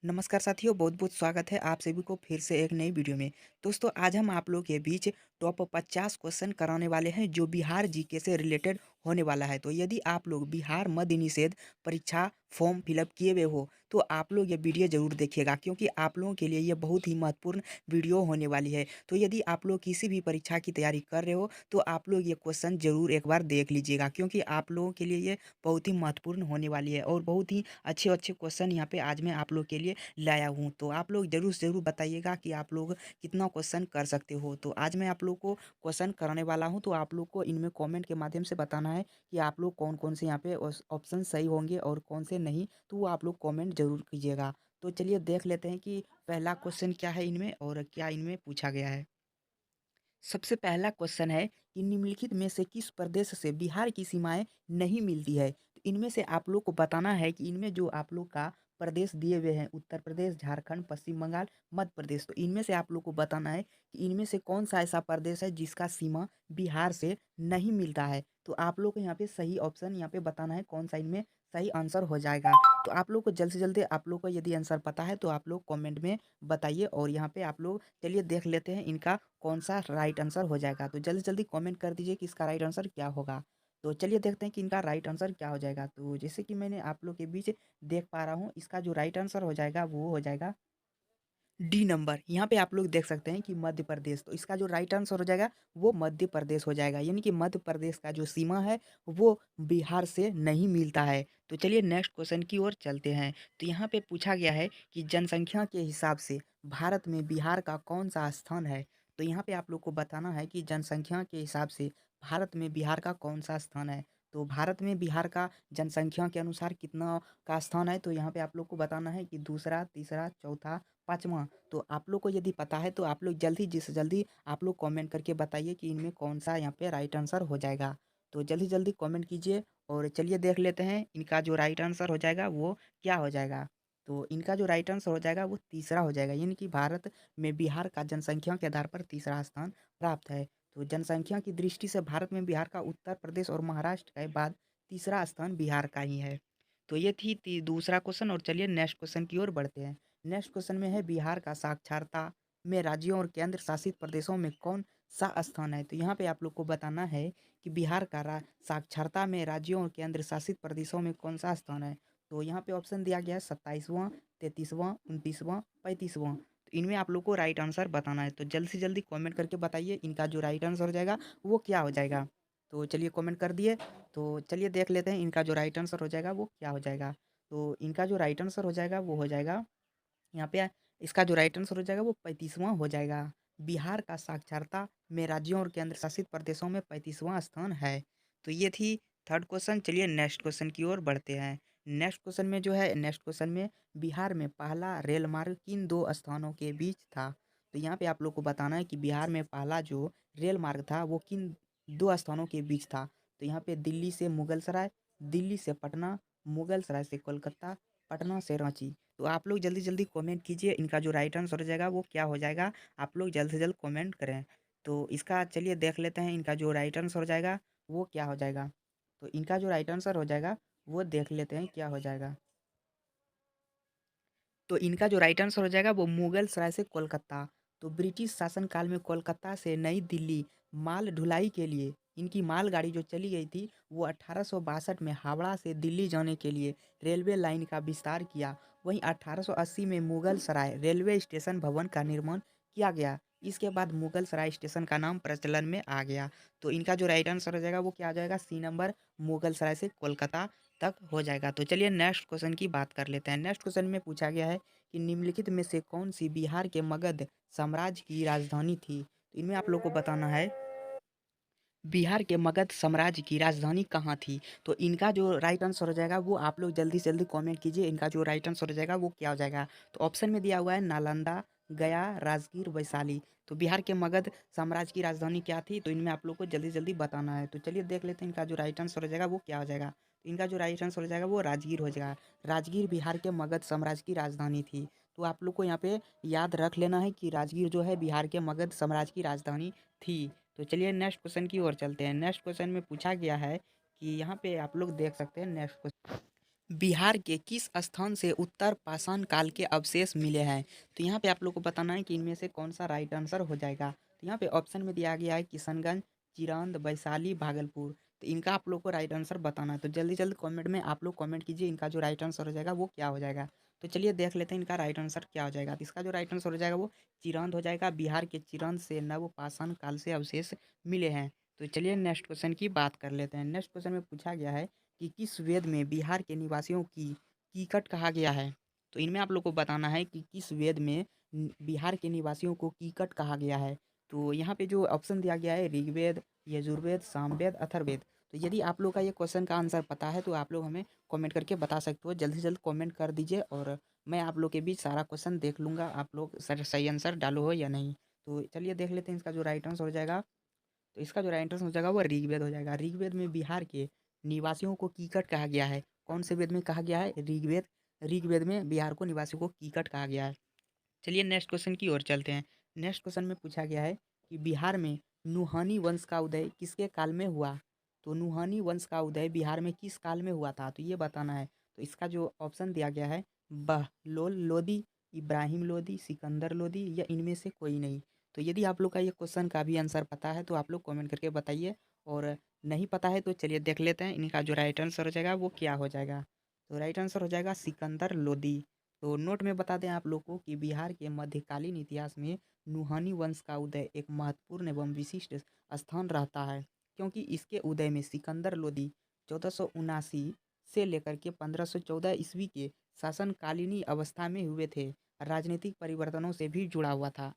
नमस्कार साथियों, बहुत-बहुत स्वागत है आप सभी को फिर से एक नई वीडियो में। दोस्तों, आज हम आप लोगों के बीच टॉप 50 क्वेश्चन कराने वाले हैं जो बिहार जीके से रिलेटेड होने वाला है। तो यदि आप लोग बिहार मद्य निषेध परीक्षा फॉर्म फिलअप किए हुए हो, तो आप लोग ये वीडियो ज़रूर देखिएगा क्योंकि आप लोगों के लिए ये बहुत ही महत्वपूर्ण वीडियो होने वाली है। तो यदि आप लोग किसी भी परीक्षा की तैयारी कर रहे हो, तो आप लोग ये क्वेश्चन ज़रूर एक बार देख लीजिएगा क्योंकि आप लोगों के लिए ये बहुत ही महत्वपूर्ण होने वाली है और बहुत ही अच्छे-अच्छे क्वेश्चन यहाँ पे आज मैं आप लोग के लिए लाया हूँ। तो आप लोग ज़रूर से ज़रूर बताइएगा कि आप लोग कितना क्वेश्चन कर सकते हो। तो आज मैं आप लोग को क्वेश्चन कराने वाला हूँ, तो आप लोग को इनमें कमेंट के माध्यम से बताना है कि आप लोग कौन-कौन से यहाँ पे ऑप्शन सही होंगे और कौन से नहीं, तो वो आप लोग कमेंट ज़रूर कीजिएगा। तो चलिए देख लेते हैं कि पहला क्वेश्चन क्या है इनमें और क्या इनमें पूछा गया है। सबसे पहला क्वेश्चन है कि निम्नलिखित में से किस प्रदेश से बिहार की सीमाएं नहीं मिलती है। तो इनमें से आप लोग को बताना है कि इनमें जो आप लोग का प्रदेश दिए हुए हैं उत्तर प्रदेश, झारखंड, पश्चिम बंगाल, मध्य प्रदेश, तो इनमें से आप लोग को बताना है कि इनमें से कौन सा ऐसा प्रदेश है जिसका सीमा बिहार से नहीं मिलता है। तो आप लोग को यहाँ पे सही ऑप्शन यहाँ पे बताना है कौन सा इनमें सही आंसर हो जाएगा। तो आप लोग को जल्द से जल्द आप लोग को यदि आंसर पता है तो आप लोग कमेंट में बताइए और यहाँ पे आप लोग चलिए देख लेते हैं इनका कौन-सा राइट आंसर हो जाएगा। तो जल्दी-जल्दी कमेंट कर दीजिए कि इसका राइट आंसर क्या होगा। तो चलिए देखते हैं कि इनका राइट आंसर क्या हो जाएगा। तो जैसे कि मैंने आप लोग के बीच देख पा रहा हूँ, इसका जो राइट आंसर हो जाएगा वो हो जाएगा डी नंबर। यहाँ पे आप लोग देख सकते हैं कि मध्य प्रदेश, तो इसका जो राइट आंसर हो जाएगा वो मध्य प्रदेश हो जाएगा। यानी कि मध्य प्रदेश का जो सीमा है वो बिहार से नहीं मिलता है। तो चलिए नेक्स्ट क्वेश्चन की ओर चलते हैं। तो यहाँ पे पूछा गया है कि जनसंख्या के हिसाब से भारत में बिहार का कौन-सा स्थान है? तो यहाँ पे आप लोग को बताना है कि जनसंख्या के हिसाब से भारत में बिहार का कौन-सा स्थान है? तो भारत में बिहार का जनसंख्या के अनुसार कितना का स्थान है? तो यहाँ पे आप लोग को बताना है कि दूसरा, तीसरा, चौथा, पाँचवाँ। तो आप लोग को यदि पता है तो आप लोग जल्दी से जल्दी आप लोग कमेंट करके बताइए कि इनमें कौन-सा यहाँ पे राइट आंसर हो जाएगा। तो जल्दी-जल्दी कमेंट कीजिए और चलिए देख लेते हैं इनका जो राइट आंसर हो जाएगा वो क्या हो जाएगा। तो इनका जो राइट आंसर हो जाएगा वो तीसरा हो जाएगा, यानी कि भारत में बिहार का जनसंख्या के आधार पर तीसरा स्थान प्राप्त है। तो जनसंख्या की दृष्टि से भारत में बिहार का उत्तर प्रदेश और महाराष्ट्र के बाद तीसरा स्थान बिहार का ही है। तो ये थी दूसरा क्वेश्चन और चलिए नेक्स्ट क्वेश्चन की ओर बढ़ते हैं। नेक्स्ट क्वेश्चन में है बिहार का साक्षरता में राज्यों और केंद्र शासित प्रदेशों में कौन सा स्थान है? तो यहाँ पे आप लोग को बताना है कि बिहार का साक्षरता में राज्यों और केंद्र शासित प्रदेशों में कौन सा स्थान है? तो यहाँ पे ऑप्शन दिया गया है 27वां, 33वां, 29वां, 35वां। तो इनमें आप लोग को राइट आंसर बताना है। तो जल्द से जल्दी कमेंट करके बताइए इनका जो राइट आंसर हो जाएगा वो क्या हो जाएगा। तो चलिए कमेंट कर दिए। तो चलिए देख लेते हैं इनका जो राइट आंसर हो जाएगा वो क्या हो जाएगा। तो इनका जो राइट आंसर हो जाएगा वो हो जाएगा यहाँ पे इसका जो राइट आंसर हो जाएगा वो 35वां हो जाएगा। बिहार का साक्षरता में राज्यों और केंद्र शासित प्रदेशों में 35वां स्थान है। तो ये थी थर्ड क्वेश्चन। चलिए नेक्स्ट क्वेश्चन की ओर बढ़ते हैं। नेक्स्ट क्वेश्चन में जो है नेक्स्ट क्वेश्चन में बिहार में पहला रेल मार्ग किन 2 स्थानों के बीच था? तो यहाँ पे आप लोग को बताना है कि बिहार में पहला जो रेल मार्ग था वो किन 2 स्थानों के बीच था? तो यहाँ पे दिल्ली से मुगलसराय, दिल्ली से पटना, मुगलसराय से कोलकाता, पटना से रांची। तो आप लोग जल्दी-जल्दी कमेंट कीजिए इनका जो राइट आंसर हो जाएगा वो क्या हो जाएगा? आप लोग जल्द से जल्द कमेंट करें। तो इसका चलिए देख लेते हैं इनका जो राइट आंसर हो जाएगा वो क्या हो जाएगा? तो इनका जो राइट आंसर हो जाएगा वो देख लेते हैं क्या हो जाएगा? तो इनका जो राइट आंसर हो जाएगा वो मुगल सराय से कोलकाता। तो ब्रिटिश शासनकाल में कोलकाता से नई दिल्ली माल ढुलाई के लिए इनकी मालगाड़ी जो चली गई थी वो 1862 में हावड़ा से दिल्ली जाने के लिए रेलवे लाइन का विस्तार किया। वहीं 1880 में मुगल सराय रेलवे स्टेशन भवन का निर्माण किया गया। इसके बाद मुगल सराय स्टेशन का नाम प्रचलन में आ गया। तो इनका जो राइट आंसर हो जाएगा वो क्या आ जाएगा? सी नंबर मुगल सराय से कोलकाता तक हो जाएगा। तो चलिए नेक्स्ट क्वेश्चन की बात कर लेते हैं। नेक्स्ट क्वेश्चन में पूछा गया है कि निम्नलिखित में से कौन-सी बिहार के मगध साम्राज्य की राजधानी थी? तो इनमें आप लोग को बताना है बिहार के मगध साम्राज्य की राजधानी कहाँ थी? तो इनका जो राइट आंसर हो जाएगा वो आप लोग जल्दी से जल्दी कमेंट कीजिए इनका जो राइट आंसर हो जाएगा वो क्या हो जाएगा? तो ऑप्शन में दिया हुआ है नालंदा, गया, राजगीर, वैशाली। तो बिहार के मगध साम्राज्य की राजधानी क्या थी? तो इनमें आप लोग को जल्दी-जल्दी बताना है। तो चलिए देख लेते हैं इनका जो राइट आंसर हो जाएगा वो क्या हो जाएगा? तो इनका जो राइट आंसर हो जाएगा वो राजगीर हो जाएगा। राजगीर बिहार के मगध साम्राज्य की राजधानी थी। तो आप लोग को यहाँ पे याद रख लेना है कि राजगीर जो है बिहार के मगध साम्राज्य की राजधानी थी। तो चलिए नेक्स्ट क्वेश्चन की ओर चलते हैं। नेक्स्ट क्वेश्चन में पूछा गया है कि यहाँ पे आप लोग देख सकते हैं नेक्स्ट क्वेश्चन बिहार के किस स्थान से उत्तर पाषाण काल के अवशेष मिले हैं? तो यहाँ पे आप लोग को बताना है कि इनमें से कौन-सा राइट आंसर हो जाएगा। तो यहाँ पे ऑप्शन में दिया गया है किशनगंज, चिरंद, वैशाली, भागलपुर। तो इनका आप लोग को राइट आंसर बताना है। तो जल्दी-जल्दी कमेंट में आप लोग कमेंट कीजिए इनका जो राइट आंसर हो जाएगा वो क्या हो जाएगा। तो चलिए देख लेते हैं इनका राइट आंसर क्या हो जाएगा। तो इसका जो राइट आंसर हो जाएगा वो चिरंद हो जाएगा। बिहार के चिरंद से नवपाषाण काल से अवशेष मिले हैं। तो चलिए नेक्स्ट क्वेश्चन की बात कर लेते हैं। नेक्स्ट क्वेश्चन में पूछा गया है कि किस वेद में बिहार के निवासियों की कीकट कहा गया है? तो इनमें आप लोग को बताना है कि किस वेद में बिहार के निवासियों को कीकट कहा गया है। तो यहाँ पे जो ऑप्शन दिया गया है ऋग्वेद, यजुर्वेद, सामवेद, अथर्ववेद। तो यदि आप लोग का ये क्वेश्चन का आंसर पता है तो आप लोग हमें कमेंट करके बता सकते हो। जल्द से जल्द कमेंट कर दीजिए और मैं आप लोग के बीच सारा क्वेश्चन देख लूँगा, आप लोग सही आंसर डालो हो या नहीं। तो चलिए देख लेते हैं इसका जो राइट आंसर हो जाएगा। तो इसका जो राइट आंसर हो जाएगा वो ऋग्वेद हो जाएगा। ऋग्वेद में बिहार के निवासियों को कीकट कहा गया है। कौन से वेद में कहा गया है? ऋग्वेद। ऋग्वेद में बिहार को निवासियों को कीकट कहा गया है। चलिए नेक्स्ट क्वेश्चन की ओर चलते हैं। नेक्स्ट क्वेश्चन में पूछा गया है कि बिहार में नुहानी वंश का उदय किसके काल में हुआ? तो नुहानी वंश का उदय बिहार में किस काल में हुआ था? तो ये बताना है। तो इसका जो ऑप्शन दिया गया है बहलोल लोदी, इब्राहिम लोदी, सिकंदर लोदी या इनमें से कोई नहीं। तो यदि आप लोग का ये क्वेश्चन का भी आंसर पता है तो आप लोग कमेंट करके बताइए और नहीं पता है तो चलिए देख लेते हैं इनका जो राइट आंसर हो जाएगा वो क्या हो जाएगा। तो राइट आंसर हो जाएगा सिकंदर लोदी। तो नोट में बता दें आप लोग को कि बिहार के मध्यकालीन इतिहास में नुहानी वंश का उदय एक महत्वपूर्ण एवं विशिष्ट स्थान रहता है, क्योंकि इसके उदय में सिकंदर लोदी 1479 से लेकर के 1514 ईस्वी के शासनकालीनी अवस्था में हुए थे। राजनीतिक परिवर्तनों से भी जुड़ा हुआ था।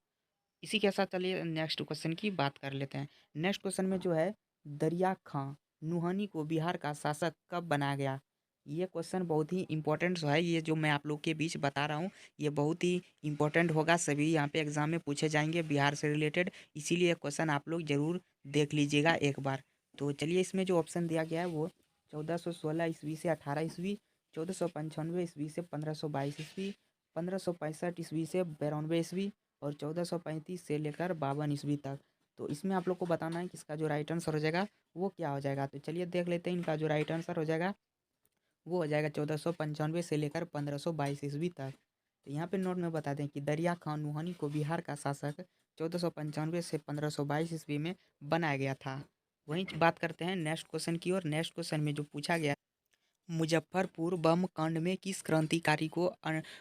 इसी के साथ चलिए नेक्स्ट क्वेश्चन की बात कर लेते हैं। नेक्स्ट क्वेश्चन में जो है दरिया खां नुहानी को बिहार का शासक कब बनाया गया? ये क्वेश्चन बहुत ही इंपॉर्टेंट है। ये जो मैं आप लोग के बीच बता रहा हूँ ये बहुत ही इंपॉर्टेंट होगा। सभी यहाँ पे एग्जाम में पूछे जाएंगे बिहार से रिलेटेड, इसीलिए क्वेश्चन आप लोग ज़रूर देख लीजिएगा एक बार। तो चलिए इसमें जो ऑप्शन दिया गया है वो 1416 ईस्वी से 18 ईस्वी, 1495 ईस्वी से 1522 ईस्वी, 1565 ईस्वी से 92 ईस्वी और 1435 से लेकर 52 ईस्वी तक। तो इसमें आप लोग को बताना है कि इसका जो राइट आंसर हो जाएगा वो क्या हो जाएगा। तो चलिए देख लेते हैं इनका जो राइट आंसर हो जाएगा वो हो जाएगा 1495 से लेकर 1522 ईस्वी तक। तो यहाँ पे नोट में बता दें कि दरिया खान नुहानी को बिहार का शासक 1495 से 1522 ईस्वी में बनाया गया था। वहीं बात करते हैं नेक्स्ट क्वेश्चन की और नेक्स्ट क्वेश्चन में जो पूछा गया मुजफ्फरपुर बम कांड में किस क्रांतिकारी को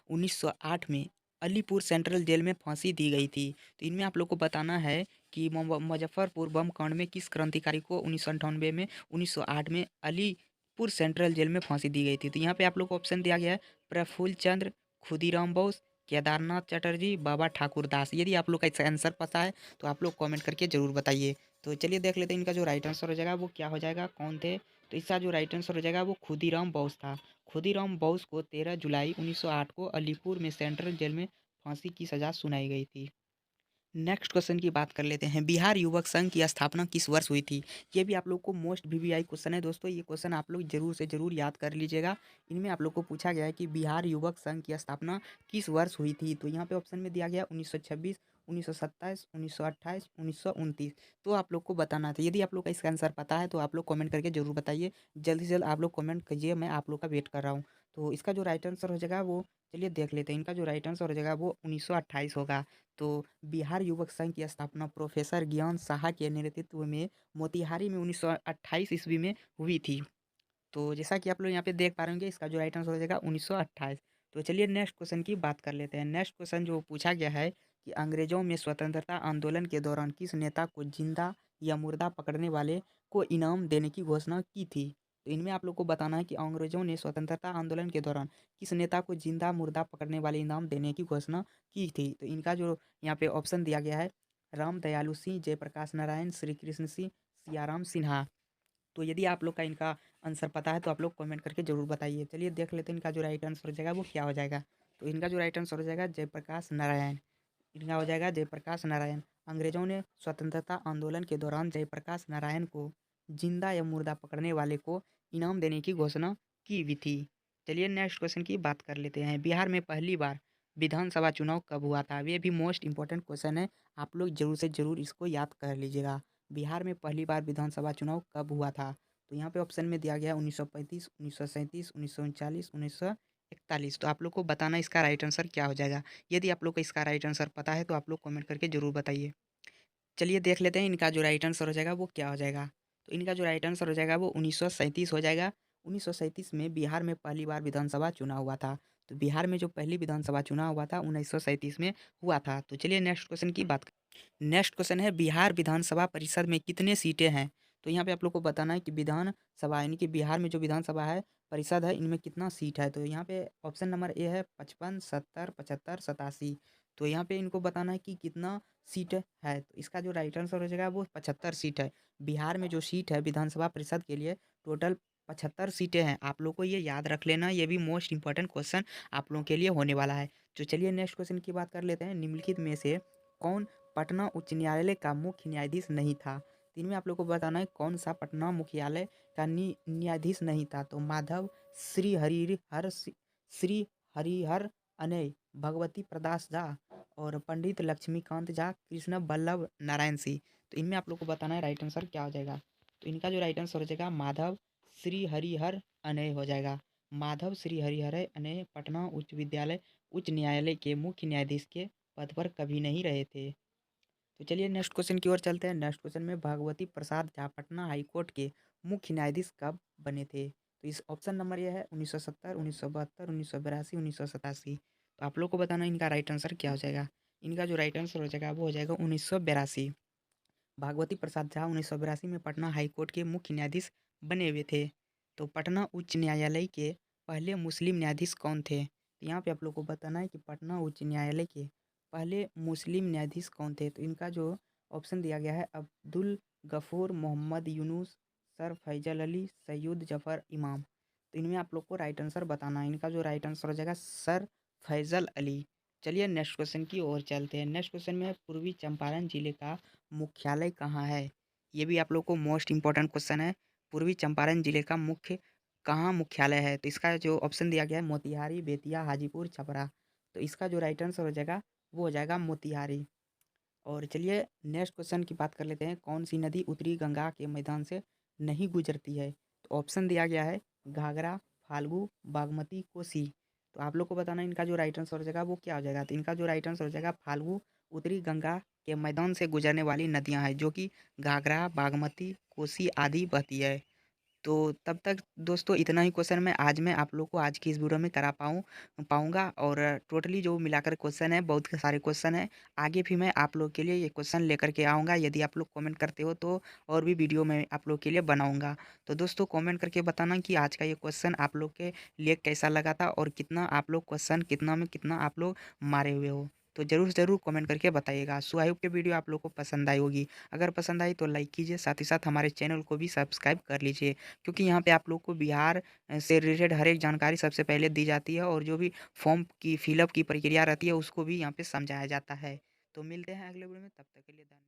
1908 में अलीपुर सेंट्रल जेल में फांसी दी गई थी? तो इनमें आप लोग को बताना है कि मुजफ्फरपुर बम कांड में किस क्रांतिकारी को 1998 में 1908 में अलीपुर सेंट्रल जेल में फांसी दी गई थी? तो यहाँ पे आप लोग को ऑप्शन दिया गया है प्रफुल्ल चंद्र, खुदीराम बोस, केदारनाथ चटर्जी, बाबा ठाकुर दास। यदि आप लोग का इसका आंसर पता है तो आप लोग कमेंट करके ज़रूर बताइए। तो चलिए देख लेते हैं इनका जो राइट आंसर हो जाएगा वो क्या हो जाएगा, कौन थे? तो इसका जो राइट आंसर हो जाएगा वो खुदीराम बोस था। खुदीराम बोस को 13 जुलाई 1908 को अलीपुर में सेंट्रल जेल में फांसी की सज़ा सुनाई गई थी। नेक्स्ट क्वेश्चन की बात कर लेते हैं। बिहार युवक संघ की स्थापना किस वर्ष हुई थी? ये भी आप लोग को मोस्ट वीवीआई क्वेश्चन है दोस्तों। ये क्वेश्चन आप लोग जरूर से जरूर याद कर लीजिएगा। इनमें आप लोग को पूछा गया है कि बिहार युवक संघ की स्थापना किस वर्ष हुई थी? तो यहाँ पे ऑप्शन में दिया गया 1926, 1927, 1928, 1929। तो आप लोग को बताना था। यदि आप लोग का इसका आंसर पता है तो आप लोग कमेंट करके जरूर बताइए। जल्द से जल्द आप लोग कमेंट कीजिए, मैं आप लोग का वेट कर रहा हूँ। तो इसका जो राइट आंसर हो जाएगा वो चलिए देख लेते हैं। इनका जो राइट आंसर हो जाएगा वो 1928 होगा। तो बिहार युवक संघ की स्थापना प्रोफेसर ज्ञान साहा के नेतृत्व में मोतिहारी में 1928 ईस्वी में हुई थी। तो जैसा कि आप लोग यहाँ पे देख पा रहे होंगे इसका जो राइट आंसर हो जाएगा 1928। तो चलिए नेक्स्ट क्वेश्चन की बात कर लेते हैं। नेक्स्ट क्वेश्चन जो पूछा गया है कि अंग्रेजों में स्वतंत्रता आंदोलन के दौरान किस नेता को जिंदा या मुर्दा पकड़ने वाले को इनाम देने की घोषणा की थी? तो इनमें आप लोग को बताना है कि अंग्रेजों ने स्वतंत्रता आंदोलन के दौरान किस नेता को जिंदा मुर्दा पकड़ने वाले इनाम देने की घोषणा की थी? तो इनका जो यहाँ पे ऑप्शन दिया गया है राम दयालु सिंह, जयप्रकाश नारायण, श्री कृष्ण सिंह, सियाराम सिन्हा। तो यदि आप लोग का इनका आंसर पता है तो आप लोग कमेंट करके ज़रूर बताइए। चलिए देख लेते हैं इनका जो राइट आंसर हो जाएगा वो क्या हो जाएगा। तो इनका जो राइट आंसर हो जाएगा जयप्रकाश नारायण। इनका हो जाएगा जयप्रकाश नारायण। अंग्रेजों ने स्वतंत्रता आंदोलन के दौरान जयप्रकाश नारायण को जिंदा या मुर्दा पकड़ने वाले को इनाम देने की घोषणा की हुई थी। चलिए नेक्स्ट क्वेश्चन की बात कर लेते हैं। बिहार में पहली बार विधानसभा चुनाव कब हुआ था? ये भी मोस्ट इंपॉर्टेंट क्वेश्चन है। आप लोग जरूर से जरूर इसको याद कर लीजिएगा। बिहार में पहली बार विधानसभा चुनाव कब हुआ था? तो यहाँ पे ऑप्शन में दिया गया है 1935, 1937, 1939, 1941। तो आप लोग को बताना इसका राइट आंसर क्या हो जाएगा। यदि आप लोग को इसका राइट आंसर पता है तो आप लोग कमेंट करके ज़रूर बताइए। चलिए देख लेते हैं इनका जो राइट आंसर हो जाएगा वो क्या हो जाएगा। तो इनका जो राइट आंसर हो जाएगा वो 1937 हो जाएगा। 1937 में बिहार में पहली बार विधानसभा चुनाव हुआ था। तो बिहार में जो पहली विधानसभा चुनाव हुआ था 1937 में हुआ था। तो चलिए नेक्स्ट क्वेश्चन की बात नेक्स्ट क्वेश्चन है बिहार विधानसभा परिषद में कितने सीटें हैं? तो यहाँ पे आप लोग को बताना है कि विधानसभा यानी कि बिहार में जो विधानसभा है, परिषद है, इनमें कितना सीट है? तो यहाँ पे ऑप्शन नंबर ए है 55, 70, 75, 87। तो यहाँ पे इनको बताना है कि कितना सीट है। तो इसका जो राइट आंसर हो जाएगा वो 75 सीट है। बिहार में जो सीट है विधानसभा परिषद के लिए टोटल 75 सीटें हैं। आप लोग को ये याद रख लेना, ये भी मोस्ट इंपॉर्टेंट क्वेश्चन आप लोगों के लिए होने वाला है। तो चलिए नेक्स्ट क्वेश्चन की बात कर लेते हैं। निम्नलिखित में से कौन पटना उच्च न्यायालय का मुख्य न्यायाधीश नहीं था? तो इनमें आप लोग को बताना है कौन सा पटना मुख्यालय का न्यायाधीश नहीं था। तो माधव श्री हरिहर अनय, भगवती प्रदास झा और पंडित लक्ष्मीकांत झा, कृष्ण वल्लभ नारायण सिंह। तो इनमें आप लोग को बताना है राइट आंसर क्या हो जाएगा। तो इनका जो राइट आंसर हो जाएगा माधव श्री हरिहर अनय हो जाएगा। माधव श्री हरिहर अनय पटना उच्च न्यायालय के मुख्य न्यायाधीश के पद पर कभी नहीं रहे थे। तो चलिए नेक्स्ट क्वेश्चन की ओर चलते हैं। नेक्स्ट क्वेश्चन में भगवती प्रसाद झा पटना हाई कोर्ट के मुख्य न्यायाधीश कब बने थे? तो इस ऑप्शन नंबर ये है 1970, 1972, 1982, 1987। तो आप लोग को बताना इनका राइट आंसर क्या हो जाएगा। इनका जो राइट आंसर हो जाएगा वो हो जाएगा 1982। भागवती प्रसाद झा 1982 में पटना हाई कोर्ट के मुख्य न्यायाधीश बने हुए थे। तो पटना उच्च न्यायालय के पहले मुस्लिम न्यायाधीश कौन थे? तो यहाँ पे आप लोग को बताना है कि पटना उच्च न्यायालय के पहले मुस्लिम न्यायाधीश कौन थे। तो इनका जो ऑप्शन दिया गया है अब्दुल गफूर, मोहम्मद यूनुस, सर फैजल अली, सैयद जफर इमाम। तो इनमें आप लोग को राइट आंसर बताना है। इनका जो राइट आंसर हो जाएगा सर फैजल अली। चलिए नेक्स्ट क्वेश्चन की ओर चलते हैं। नेक्स्ट क्वेश्चन में पूर्वी चंपारण जिले का मुख्यालय कहाँ है? ये भी आप लोग को मोस्ट इम्पोर्टेंट क्वेश्चन है। पूर्वी चंपारण जिले का कहाँ मुख्यालय है? तो इसका जो ऑप्शन दिया गया है मोतिहारी, बेतिया, हाजीपुर, छपरा। तो इसका जो राइट आंसर हो जाएगा वो हो जाएगा मोतिहारी। और चलिए नेक्स्ट क्वेश्चन की बात कर लेते हैं। कौन सी नदी उत्तरी गंगा के मैदान से नहीं गुजरती है? तो ऑप्शन दिया गया है घाघरा, फाल्गु, बागमती, कोसी। तो आप लोग को बताना है इनका जो राइट आंसर हो जाएगा वो क्या हो जाएगा। तो इनका जो राइट आंसर हो जाएगा फाल्गु। उत्तरी गंगा के मैदान से गुजरने वाली नदियां हैं जो कि घाघरा, बागमती, कोसी आदि बहती है। तो तब तक दोस्तों इतना ही क्वेश्चन मैं आप लोग को आज की इस वीडियो में करा पाऊँगा। और टोटली जो मिलाकर क्वेश्चन है बहुत सारे क्वेश्चन हैं। आगे भी मैं आप लोग के लिए ये क्वेश्चन लेकर के आऊँगा। यदि आप लोग कमेंट करते हो तो और भी वीडियो मैं आप लोग के लिए बनाऊँगा। तो दोस्तों कमेंट करके बताना कि आज का ये क्वेश्चन आप लोग के लिए कैसा लगा था और कितना आप लोग क्वेश्चन कितना में कितना आप लोग मारे हुए हो। तो ज़रूर ज़रूर कमेंट करके बताइएगा। सो आई होप कि वीडियो आप लोग को पसंद आई होगी। अगर पसंद आई तो लाइक कीजिए, साथ ही साथ हमारे चैनल को भी सब्सक्राइब कर लीजिए। क्योंकि यहाँ पे आप लोग को बिहार से रिलेटेड हर एक जानकारी सबसे पहले दी जाती है और जो भी फॉर्म की फिलअप की प्रक्रिया रहती है उसको भी यहाँ पे समझाया जाता है। तो मिलते हैं अगले वीडियो में, तब तक के लिए धन्यवाद।